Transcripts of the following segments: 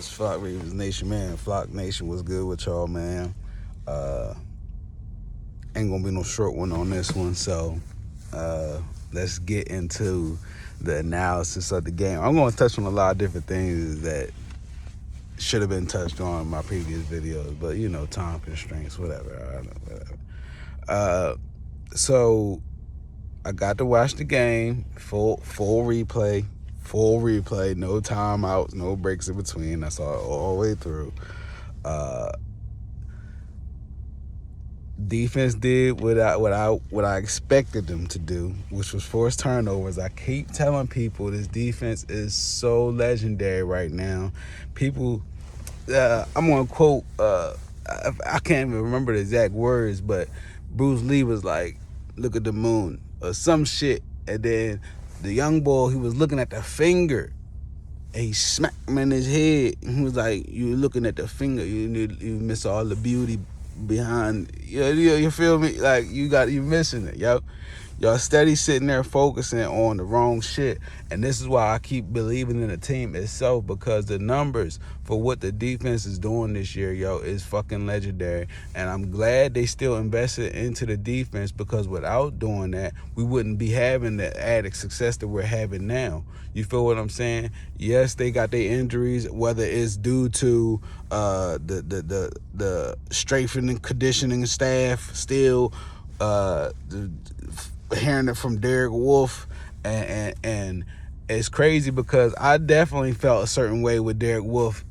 Ravens, Flock Ravens Nation, man. Flock Nation was good with y'all, man. Ain't gonna be no short one on this one, so let's get into the analysis of the game. I'm gonna touch on a lot of different things that should have been touched on in my previous videos, but you know, time constraints, whatever. So I got to watch the game, full replay, no timeouts, no breaks in between. I saw it all the way through. Defense did what I expected them to do, which was force turnovers. I keep telling people this defense is so legendary right now. People, I'm gonna quote. I can't even remember the exact words, but Bruce Lee was like, "Look at the moon" or some shit, and then the young boy, he was looking at the finger, and he smacked him in his head. And he was like, "You looking at the finger? You miss all the beauty behind." You feel me? Like you missing it, yo. Y'all steady sitting there focusing on the wrong shit. And this is why I keep believing in the team itself, because the numbers for what the defense is doing this year, yo, is fucking legendary. And I'm glad they still invested into the defense, because without doing that, we wouldn't be having the added success that we're having now. You feel what I'm saying? Yes, they got their injuries, whether it's due to the strengthening conditioning staff still, hearing it from Derek Wolfe, and it's crazy because I definitely felt a certain way with Derek Wolfe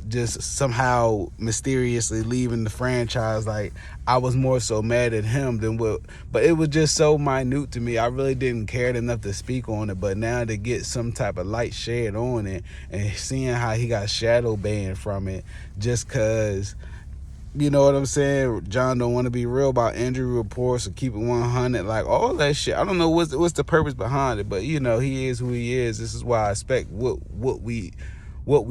just somehow mysteriously leaving the franchise. Like, I was more so mad at him than but it was just so minute to me. I really didn't care enough to speak on it, but now to get some type of light shed on it and seeing how he got shadow banned from it just because, you know what I'm saying, John don't want to be real about injury reports or keep it 100, like all that shit. I don't know what's the purpose behind it, but you know, he is who he is. This is why I expect what we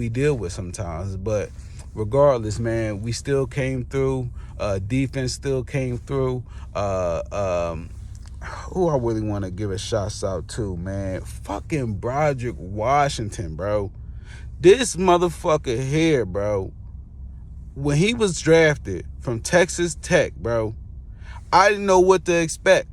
deal with sometimes. But regardless, man, we still came through. Defense still came through. Who I really want to give a shout out to, man, fucking Broderick Washington, bro. This motherfucker here, bro. When he was drafted from Texas Tech, bro, I didn't know what to expect.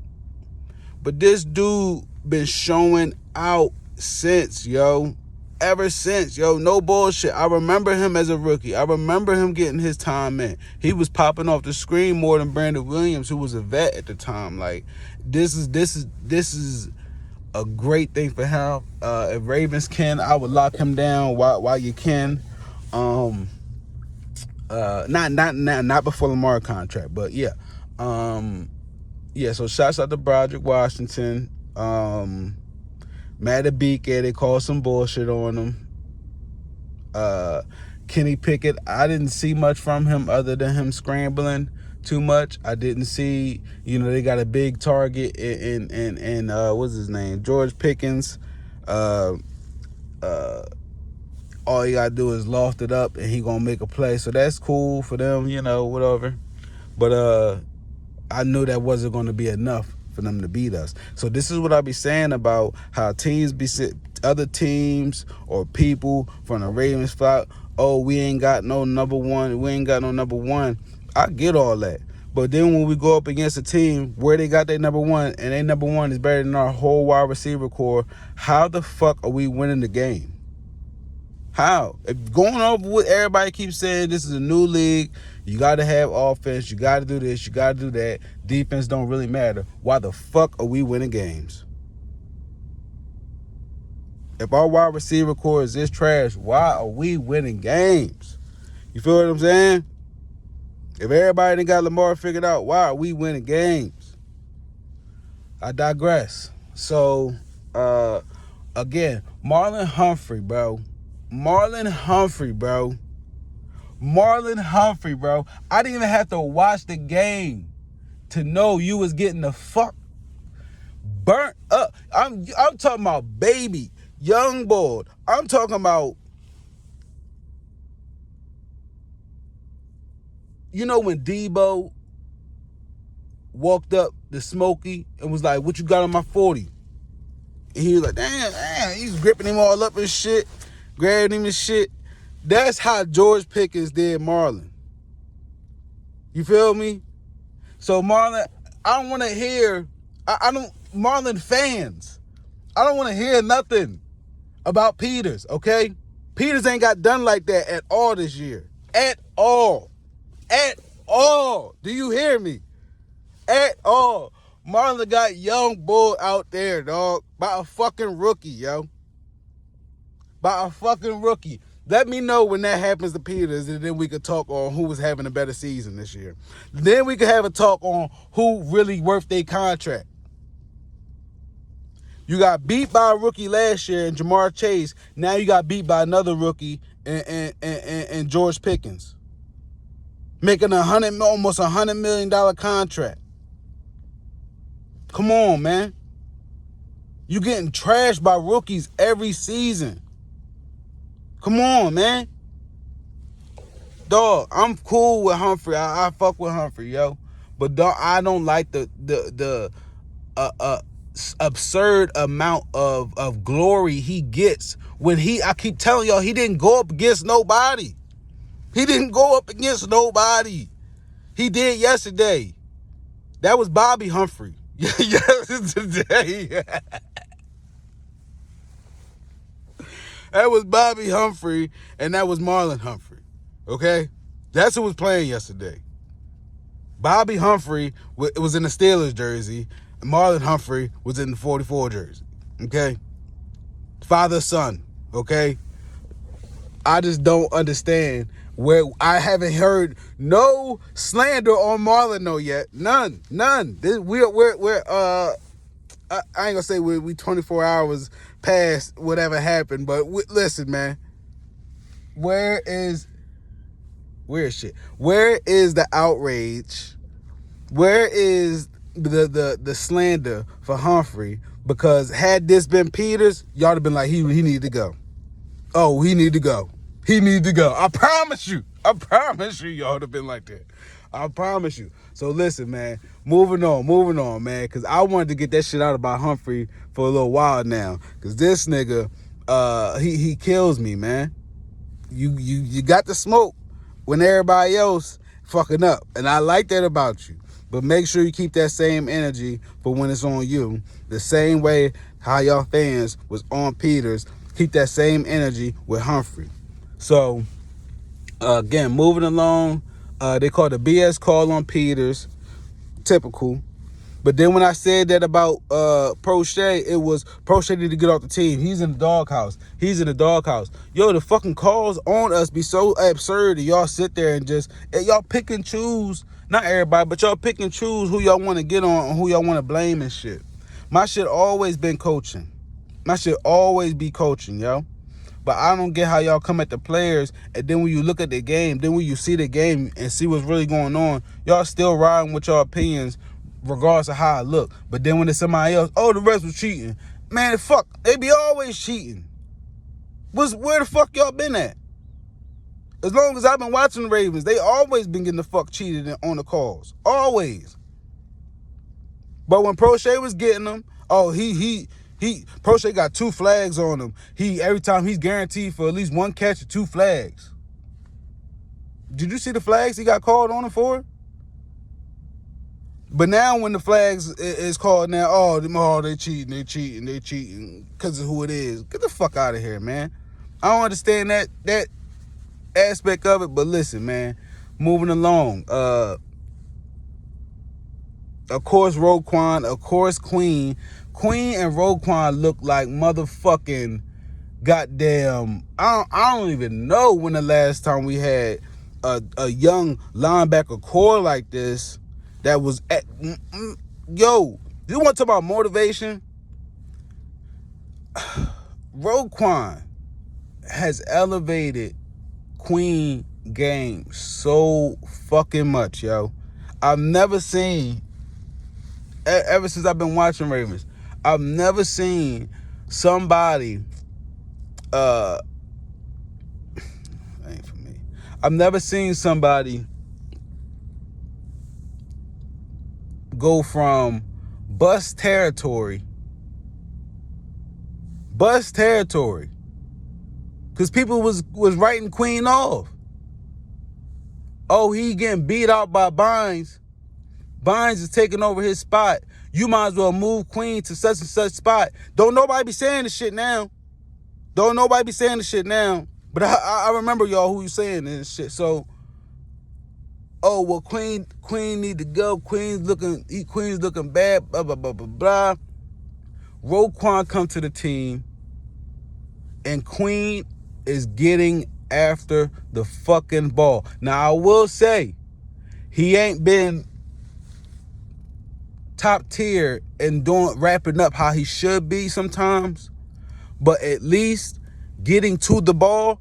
But this dude been showing out since, yo. Ever since, yo. No bullshit. I remember him as a rookie. I remember him getting his time in. He was popping off the screen more than Brandon Williams, who was a vet at the time. Like, this is a great thing for him. If Ravens can, I would lock him down while you can. Not before LAMAR contract, but yeah. So shouts out to Broderick Washington. Matabike, they called some bullshit on him. Kenny Pickett, I didn't see much from him other than him scrambling too much. I didn't see, they got a big target in what's his name? George Pickens. All you gotta do is loft it up and he gonna make a play. So that's cool for them, whatever. But I knew that wasn't gonna be enough for them to beat us. So this is what I be saying about how other teams or people from the Ravens flock, oh, we ain't got no number one. I get all that. But then when we go up against a team where they got their number one and their number one is better than our whole wide receiver core, how the fuck are we winning the game? How? If going over what everybody keeps saying, this is a new league, you got to have offense, you got to do this, you got to do that, defense don't really matter. Why the fuck are we winning games? If our wide receiver core is this trash, why are we winning games? You feel what I'm saying? If everybody done got LAMAR figured out, why are we winning games? I digress. So, again, Marlon Humphrey, bro. I didn't even have to watch the game to know you was getting the fuck burnt up. I'm talking about baby, young boy. I'm talking about, when Debo walked up to Smokey and was like, "What you got on my 40?" And he was like, damn, he's gripping him all up and shit, grabbing him and shit. That's how George Pickens did Marlon. You feel me? So Marlon, I don't want to hear, I don't, Marlon fans, I don't want to hear nothing about Peters, okay? Peters ain't got done like that at all this year. At all. At all. Do you hear me? At all. Marlon got young bull out there, dog. By a fucking rookie, yo. By a fucking rookie. Let me know when that happens to Peters, and then we could talk on who was having a better season this year. Then we could have a talk on who really worth their contract. You got beat by a rookie last year in Jamar Chase. Now you got beat by another rookie in George Pickens. Making almost $100 million contract. Come on, man. You getting trashed by rookies every season. Come on, man. Dog, I'm cool with Humphrey. I fuck with Humphrey, yo. But dog, I don't like the absurd amount of glory he gets when I keep telling y'all, he didn't go up against nobody. He didn't go up against nobody. He did yesterday. That was Bobby Humphrey. Yesterday. That was Bobby Humphrey, and that was Marlon Humphrey. Okay? That's who was playing yesterday. Bobby Humphrey was in the Steelers jersey. Marlon Humphrey was in the 44 jersey. Okay? Father, son. Okay? I just don't understand where I haven't heard no slander on Marlon though yet. None. We're I ain't gonna say we 24 hours past whatever happened, but listen, man. Where is the outrage? Where is the slander for Humphrey? Because had this been Peters, y'all would have been like, he needed to go. Oh, he needed to go. He needed to go. I promise you, y'all would have been like that. I promise you. So listen, man, moving on, man, because I wanted to get that shit out about Humphrey for a little while now, because this nigga, he kills me, man. You got the smoke when everybody else fucking up, and I like that about you. But make sure you keep that same energy for when it's on you. The same way how y'all fans was on Peters, keep that same energy with Humphrey. So, again, moving along, they called a BS call on Peters. Typical. But then when I said that about Prochet, it was Prochet need to get off the team. He's in the doghouse. Yo, the fucking calls on us be so absurd that y'all sit there and just, y'all pick and choose, not everybody, but y'all pick and choose who y'all want to get on and who y'all want to blame and shit. My shit always been coaching. My shit always be coaching, yo. But I don't get how y'all come at the players, and then when you look at the game, then when you see the game and see what's really going on, y'all still riding with your opinions regardless of how it look. But then when it's somebody else, oh, the refs was cheating. Man, fuck, they be always cheating. Where the fuck y'all been at? As long as I've been watching the Ravens, they always been getting the fuck cheated on the calls. Always. But when Prochet was getting them, oh, Prochet got 2 flags on him. Every time he's guaranteed for at least 1 catch or 2 flags. Did you see the flags he got called on him for? But now when the flags is called now, they cheating because of who it is. Get the fuck out of here, man. I don't understand that aspect of it, but listen, man. Moving along. Of course, Roquan, of course, Queen. Queen and Roquan look like motherfucking goddamn. I don't even know when the last time we had a young linebacker core like this that was at. Yo, you want to talk about motivation? Roquan has elevated Queen game so fucking much, yo. I've never seen, ever since I've been watching Ravens, I've never seen somebody, ain't for me. I've never seen somebody go from bust territory, because Because people was writing Queen off. Oh, he getting beat out by Bynes. Bynes is taking over his spot. You might as well move Queen to such and such spot. Don't nobody be saying this shit now. But I remember y'all who you saying this shit. So, oh well, Queen need to go. Queen's looking bad. Blah blah blah blah blah. Roquan come to the team, and Queen is getting after the fucking ball. Now I will say, he ain't been top tier and wrapping up how he should be sometimes, but at least getting to the ball,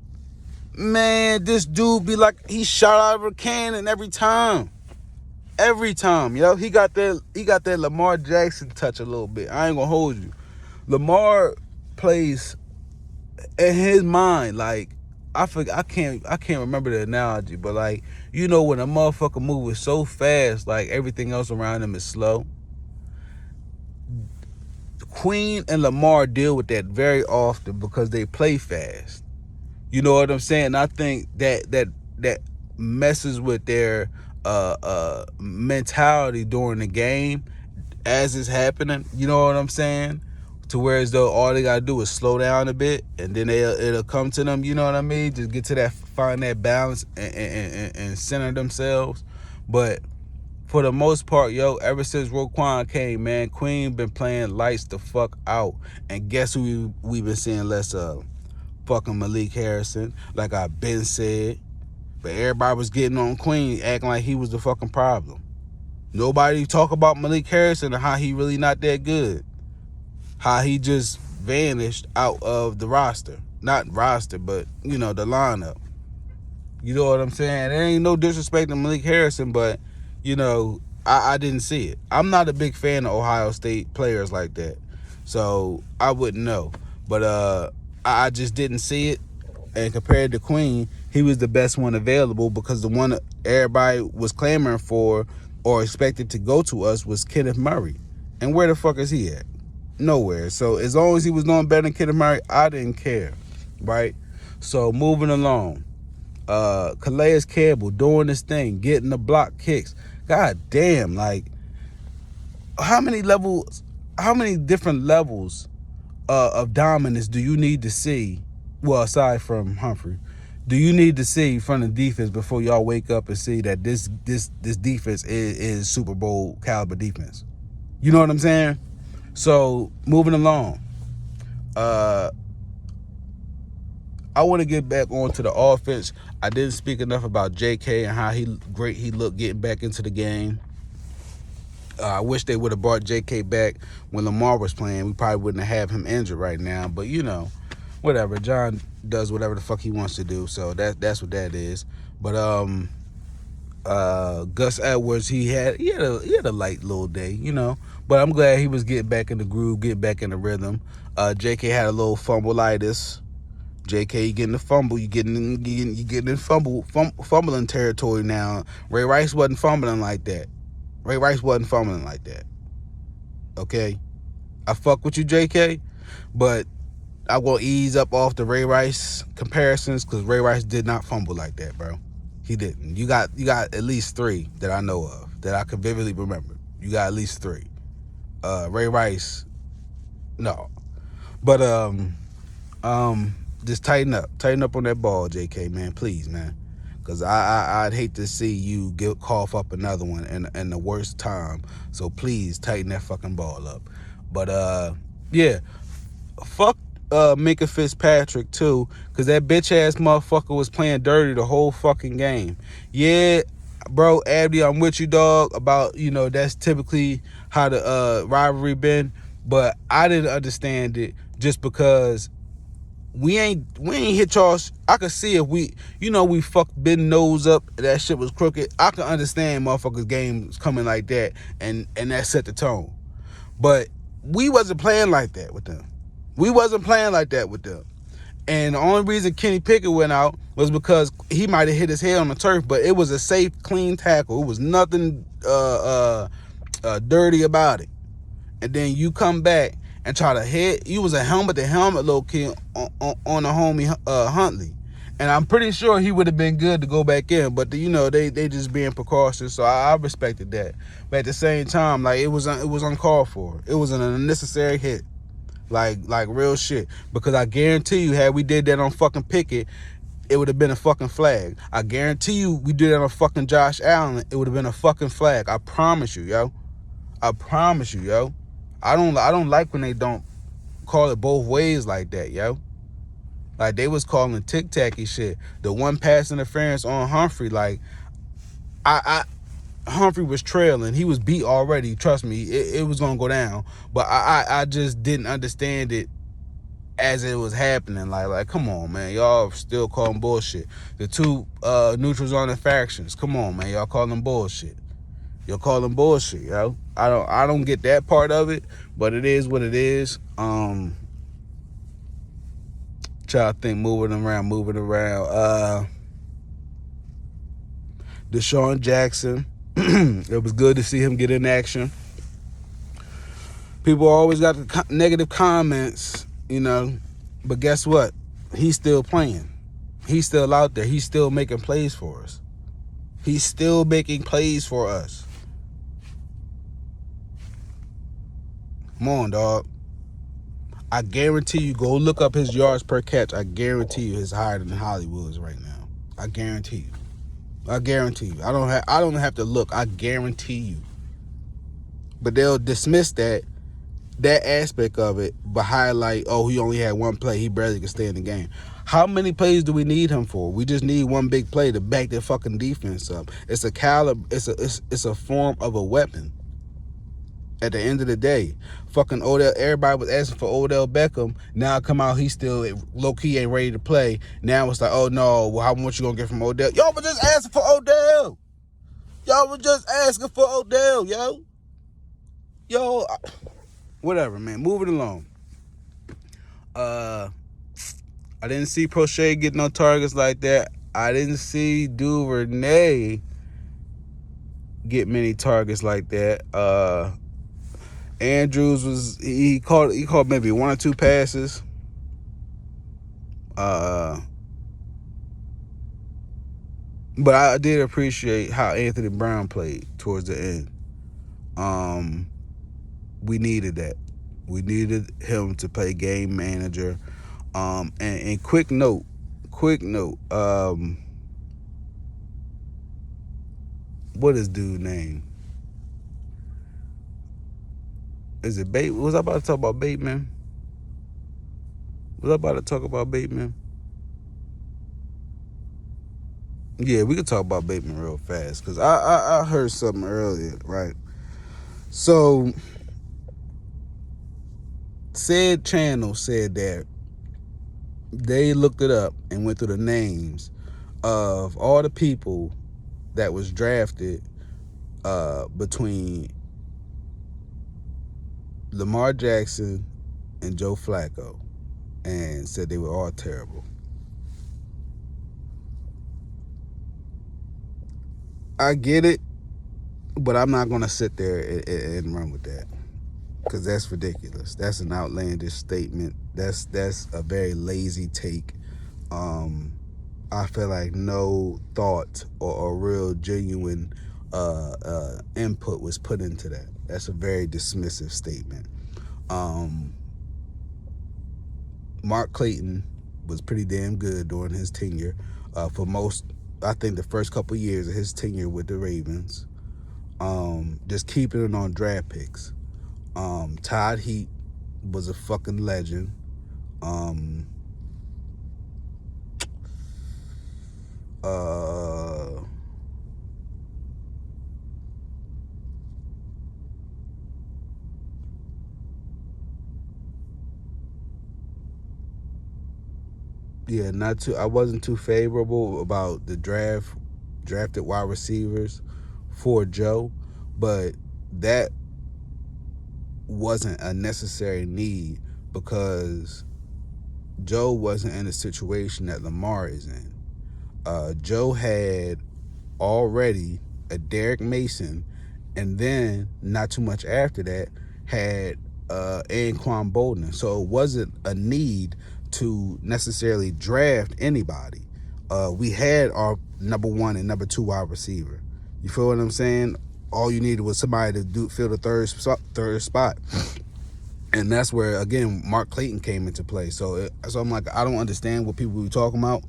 man, this dude be like he shot out of a cannon every time, yo. He got that Lamar Jackson touch a little bit. I ain't gonna hold you. Lamar plays in his mind like I can't remember the analogy, but like, you know, when a motherfucker moves so fast, like everything else around him is slow. Queen and Lamar deal with that very often because they play fast. You know what I'm saying? I think that messes with their mentality during the game as it's happening. You know what I'm saying? To where as though all they gotta do is slow down a bit, and then it'll come to them. You know what I mean? Just get to that, find that balance and center themselves. But for the most part, yo, ever since Roquan came, man, Queen been playing lights the fuck out. And guess who we've been seeing less of? Fucking Malik Harrison, like I've been said. But everybody was getting on Queen, acting like he was the fucking problem. Nobody talk about Malik Harrison and how he really not that good. How he just vanished out of the roster. Not roster, but, you know, the lineup. You know what I'm saying? There ain't no disrespect to Malik Harrison, but, you know, I didn't see it. I'm not a big fan of Ohio State players like that, so I wouldn't know. But I just didn't see it. And compared to Queen, he was the best one available, because the one that everybody was clamoring for or expected to go to us was Kenneth Murray. And where the fuck is he at? Nowhere. So as long as he was doing better than Kenneth Murray, I didn't care, right? So moving along, Calais Campbell doing this thing, getting the block kicks. God damn, like, how many different levels of dominance do you need to see? Well, aside from Humphrey, do you need to see from the defense before y'all wake up and see that this defense is Super Bowl caliber defense? You know what I'm saying? So moving along, I want to get back onto the offense. I didn't speak enough about JK and how great he looked getting back into the game. I wish they would have brought JK back when Lamar was playing. We probably wouldn't have him injured right now. But, you know, whatever. John does whatever the fuck he wants to do. So that's what that is. But Gus Edwards, he had a light little day, you know. But I'm glad he was getting back in the groove, getting back in the rhythm. JK had a little fumbleitis. JK, you getting the fumble, you getting in fumbling territory now. Ray Rice wasn't fumbling like that. Okay? I fuck with you, JK, but I will ease up off the Ray Rice comparisons, because Ray Rice did not fumble like that, bro. He didn't. You got at least 3 that I know of, that I can vividly remember. You got at least 3. Ray Rice, no. But just tighten up on that ball, JK, man, please, man. Because I'd hate to see you cough up another one in the worst time. So please tighten that fucking ball up. But yeah, fuck Minka Fitzpatrick too, because that bitch ass motherfucker was playing dirty the whole fucking game. Yeah, bro, Abdi, I'm with you, dog, about, you know, that's typically how the rivalry been. But I didn't understand it just because we ain't hit y'all. I could see if we fucked Ben nose up, that shit was crooked. I can understand motherfuckers' games coming like that, and that set the tone. But we wasn't playing like that with them. And the only reason Kenny Pickett went out was because he might have hit his head on the turf, but it was a safe, clean tackle. It was nothing dirty about it. And then you come back and try to hit. You was a helmet to helmet low key on the homie Huntley. And I'm pretty sure he would have been good to go back in, but they just being precautious, so I respected that. But at the same time, like it was uncalled for. It was an unnecessary hit, like real shit. Because I guarantee you, had we did that on fucking Pickett, it would have been a fucking flag. I guarantee you, we did that on fucking Josh Allen, it would have been a fucking flag. I promise you, yo. I promise you, yo. I don't like when they don't call it both ways like that, yo. Like, they was calling tic-tacky shit. The one pass interference on Humphrey, like, Humphrey was trailing. He was beat already. Trust me, it was going to go down. But I just didn't understand it as it was happening. Like, come on, man. Y'all still calling bullshit. The two neutrals on the factions. Come on, man. Y'all calling bullshit. You're calling bullshit, yo. I don't get that part of it, but it is what it is. Try to think, moving around. Deshaun Jackson. It was good to see him get in action. People always got the negative comments, but guess what? He's still playing. He's still out there. He's still making plays for us. He's still making plays for us. Come on, dog. I guarantee you, go look up his yards per catch. I guarantee you, it's higher than Hollywood's right now. I guarantee you. I don't have to look. I guarantee you. But they'll dismiss that aspect of it, but highlight, oh, he only had one play. He barely could stay in the game. How many plays do we need him for? We just need one big play to back their fucking defense up. It's a form of a weapon. At the end of the day, fucking Odell, everybody was asking for Odell Beckham. Now come out, he still low-key ain't ready to play. Now it's like, oh no, well, how much you gonna get from Odell? Y'all was just asking for Odell. Yo. Whatever, man. Moving along. I didn't see Prochet get no targets like that. I didn't see Duvernay get many targets like that. Andrews he caught maybe one or two passes. But I did appreciate how Anthony Brown played towards the end. We needed that. We needed him to play game manager. And quick note. What is dude's name? Is it Bate? Was I about to talk about Bateman? Yeah, we could talk about Bateman real fast because I heard something earlier, right? So, said channel said that they looked it up and went through the names of all the people that was drafted between Lamar Jackson and Joe Flacco, and said they were all terrible. I get it, but I'm not going to sit there and run with that because that's ridiculous. That's an outlandish statement. That's a very lazy take. I feel like no thought or real genuine input was put into that. That's a very dismissive statement. Mark Clayton was pretty damn good during his tenure. For most, I think the first couple years of his tenure with the Ravens. Just keeping it on draft picks. Todd Heap was a fucking legend. Yeah, I wasn't too favorable about the drafted wide receivers for Joe, but that wasn't a necessary need because Joe wasn't in a situation that Lamar is in. Joe had already a Derek Mason, and then not too much after that had Anquan Boldin. So it wasn't a need to necessarily draft anybody. We had our number 1 and number 2 wide receiver. You feel what I'm saying? All you needed was somebody to fill the third spot. And that's where, again, Mark Clayton came into play. So I'm like, I don't understand what people were talking about.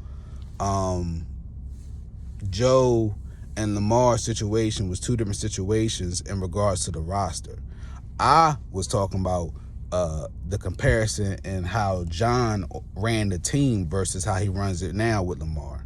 Joe and LAMAR situation was 2 different situations in regards to the roster. I was talking about the comparison and how John ran the team versus how he runs it now with LAMAR.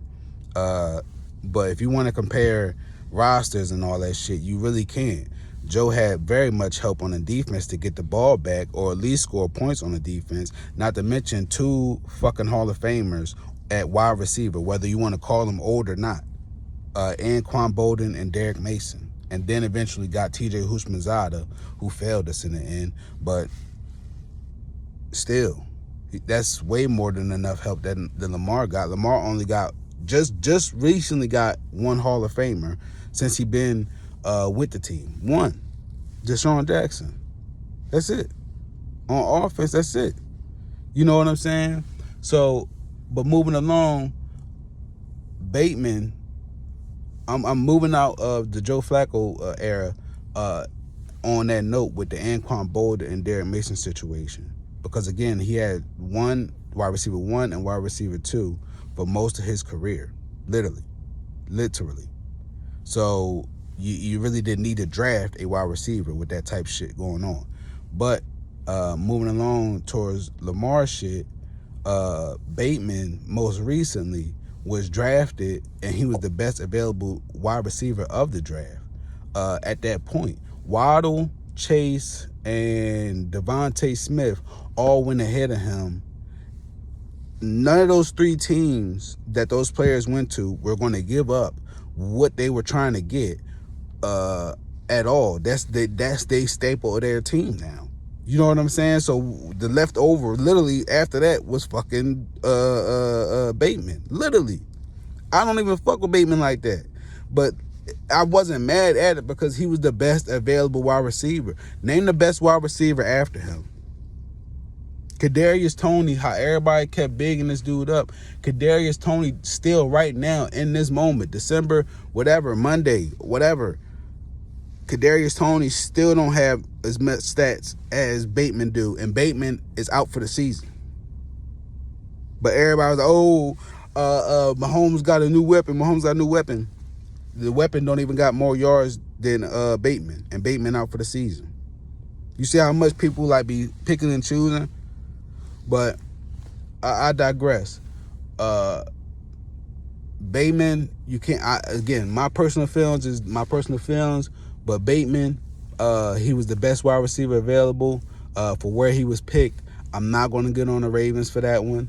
But if you want to compare rosters and all that shit, you really can't. Joe had very much help on the defense to get the ball back or at least score points on the defense, not to mention 2 fucking Hall of Famers at wide receiver, whether you want to call them old or not. Anquan Boldin and Derek Mason. And then eventually got TJ Houshmandzadeh, who failed us in the end. But still, that's way more than enough help than LAMAR got. LAMAR only got, just recently got 1 Hall of Famer since he been with the team. 1. Deshaun Jackson. That's it. On offense, that's it. You know what I'm saying? So, but moving along, Bateman, I'm moving out of the Joe Flacco era on that note with the Anquan Boldin and Derek Mason situation. Because, again, he had wide receiver 1 and wide receiver 2 for most of his career. Literally. So you really didn't need to draft a wide receiver with that type of shit going on. But moving along towards LAMAR shit, Bateman most recently was drafted, and he was the best available wide receiver of the draft at that point. Waddle, Chase, and Devontae Smith all went ahead of him. None of those 3 teams that those players went to were going to give up what they were trying to get at all. That's they staple of their team now. You know what I'm saying? So the leftover, literally after that, was fucking Bateman. Literally, I don't even fuck with Bateman like that, but I wasn't mad at it because he was the best available wide receiver. Name the best wide receiver after him. Kadarius Toney, how everybody kept bigging this dude up. Kadarius Toney still right now in this moment, December, whatever, Monday, whatever. Kadarius Toney still don't have as much stats as Bateman do, and Bateman is out for the season. But everybody was like, Mahomes got a new weapon. The weapon don't even got more yards than Bateman, and Bateman out for the season. You see how much people like be picking and choosing? But I digress. Bateman, you can't. Again, my personal feelings is my personal feelings. But Bateman, he was the best wide receiver available for where he was picked. I'm not going to get on the Ravens for that one.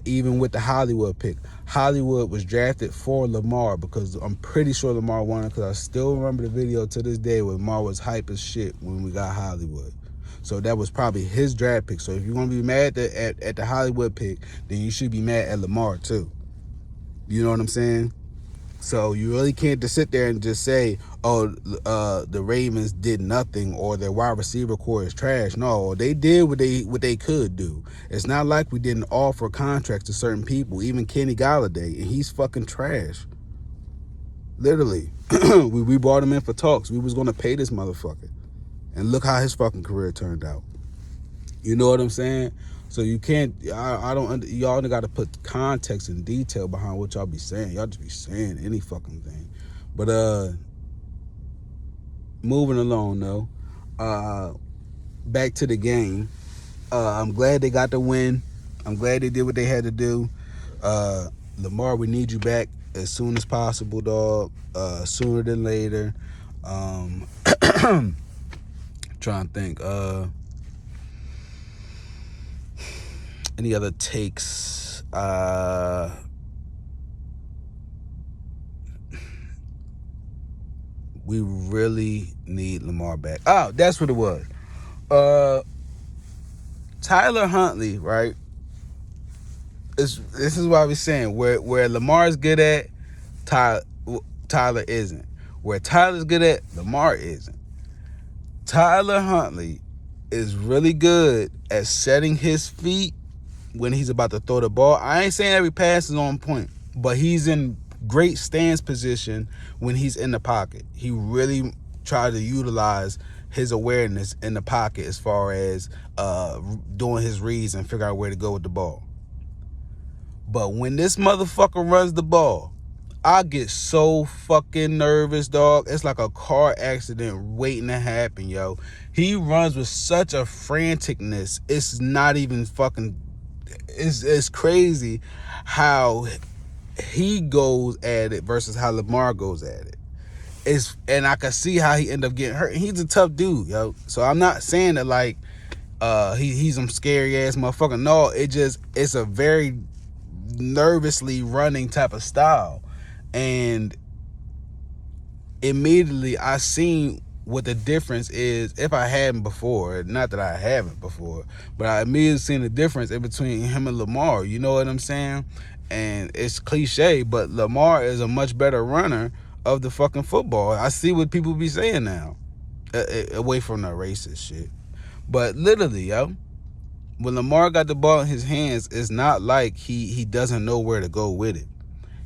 Even with the Hollywood pick, Hollywood was drafted for LAMAR because I'm pretty sure LAMAR won it, because I still remember the video to this day where LAMAR was hype as shit when we got Hollywood. So that was probably his draft pick. So if you're going to be mad at the Hollywood pick, then you should be mad at LAMAR too. You know what I'm saying? So you really can't just sit there and just say, the Ravens did nothing or their wide receiver core is trash. No, they did what they could do. It's not like we didn't offer contracts to certain people, even Kenny Galladay, and he's fucking trash. Literally. we brought him in for talks. We was going to pay this motherfucker. And look how his fucking career turned out. You know what I'm saying? So you can't, y'all got to put context and detail behind what y'all be saying. Y'all just be saying any fucking thing. But moving along though, back to the game. I'm glad they got the win. I'm glad they did what they had to do. LAMAR, we need you back as soon as possible, dog. Sooner than later. Trying to think. Any other takes? We really need LAMAR back. Oh, that's what it was. Tyler Huntley, right? This is what I was saying. Where Lamar's good at, Tyler isn't. Where Tyler's good at, LAMAR isn't. Tyler Huntley is really good at setting his feet when he's about to throw the ball. I ain't saying every pass is on point, but he's in great stance position when he's in the pocket. He really tried to utilize his awareness in the pocket as far as doing his reads and figure out where to go with the ball. But when this motherfucker runs the ball, I get so fucking nervous, dog. It's like a car accident waiting to happen, yo. He runs with such a franticness. It's not even fucking... It's crazy how he goes at it versus how Lamar goes at it. And I can see how he ended up getting hurt. He's a tough dude, yo. So I'm not saying that like he's some scary ass motherfucker. No, it's a very nervously running type of style. And immediately I seen what the difference is if I hadn't before. Not that I haven't before, but I immediately seen the difference in between him and Lamar. You know what I'm saying? And it's cliche, but Lamar is a much better runner of the fucking football. I see what people be saying now, away from the racist shit. But literally, yo, when Lamar got the ball in his hands, it's not like he doesn't know where to go with it.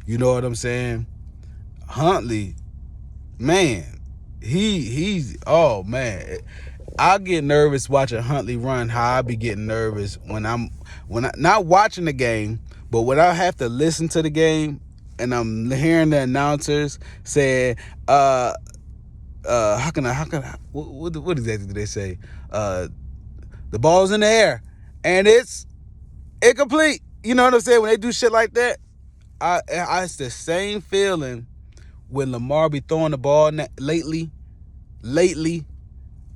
You know what I'm saying? Huntley, man, he's oh man. I get nervous watching Huntley run how I be getting nervous when I not watching the game, but when I have to listen to the game and I'm hearing the announcers say, how can I what exactly do they say? The ball's in the air and it's incomplete. You know what I'm saying? When they do shit like that, it's the same feeling when Lamar be throwing the ball lately,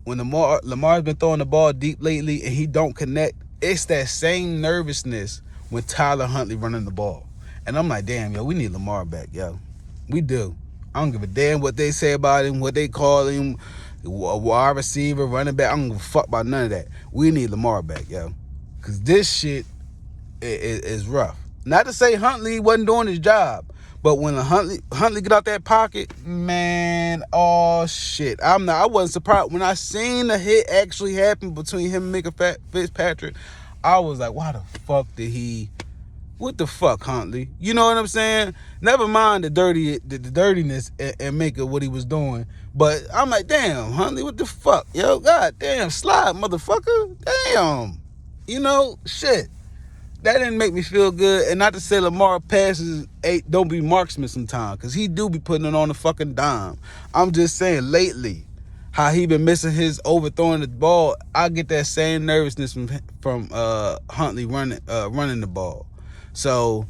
when Lamar's been throwing the ball deep lately and he don't connect, it's that same nervousness when Tyler Huntley running the ball. And I'm like, damn, yo, we need Lamar back, yo. We do. I don't give a damn what they say about him, what they call him, wide receiver, running back. I don't give a fuck about none of that. We need Lamar back, yo. Because this shit is rough. Not to say Huntley wasn't doing his job, but when Huntley get out that pocket, man, oh shit. I wasn't surprised. When I seen the hit actually happen between him and Micah Fitzpatrick, I was like, why the fuck did he... What the fuck, Huntley? You know what I'm saying? Never mind the dirtiness and Micah what he was doing. But I'm like, damn, Huntley, what the fuck? Yo, god damn, slide, motherfucker. Damn. You know, shit. That didn't make me feel good. And not to say Lamar passes don't be marksman sometimes, because he do be putting it on the fucking dime. I'm just saying, lately, how he been missing his overthrowing the ball, I get that same nervousness from Huntley running the ball. So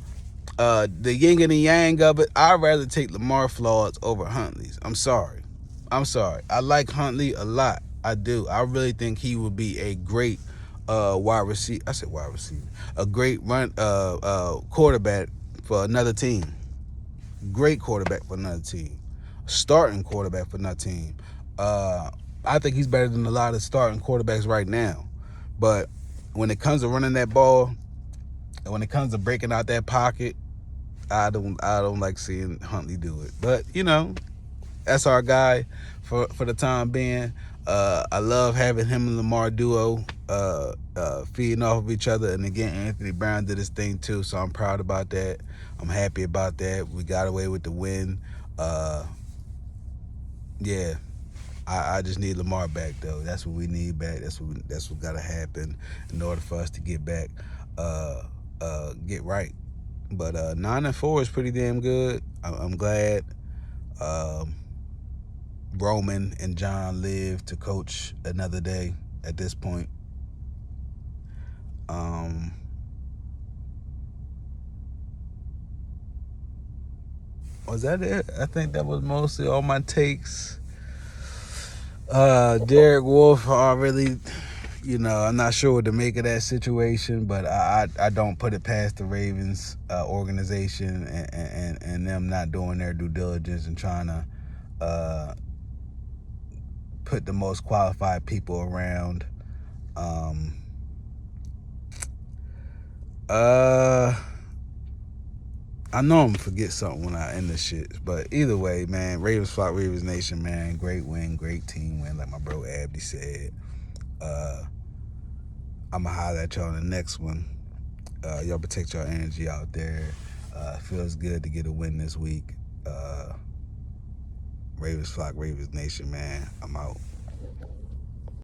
the yin and the yang of it, I'd rather take Lamar flaws over Huntley's. I'm sorry. I like Huntley a lot. I do. I really think he would be a great wide receiver. I said wide receiver. A great quarterback for another team. Great quarterback for another team. Starting quarterback for another team. I think he's better than a lot of starting quarterbacks right now. But when it comes to running that ball, and when it comes to breaking out that pocket, I don't like seeing Huntley do it. But you know, that's our guy for the time being. I love having him and Lamar duo feeding off of each other. And again, Anthony Brown did his thing too, so I'm proud about that. I'm happy about that. We got away with the win. Yeah, I just need Lamar back though. That's what we need back. That's what got to happen in order for us to get back, get right. But 9-4 is pretty damn good. I'm glad. Roman and John live to coach another day at this point. Was that it? I think that was mostly all my takes. Derek Wolfe, I'm not sure what to make of that situation, but I don't put it past the Ravens organization and them not doing their due diligence and trying to put the most qualified people around. I know I'm gonna forget something when I end this shit, but either way, man, Ravens flock, Ravens Nation, man, great win, great team win, like my bro Abdi said. I'm going to holler at y'all on the next one. Y'all protect your energy out there. Feels good to get a win this week. Ravens flock, Ravens nation, man. I'm out.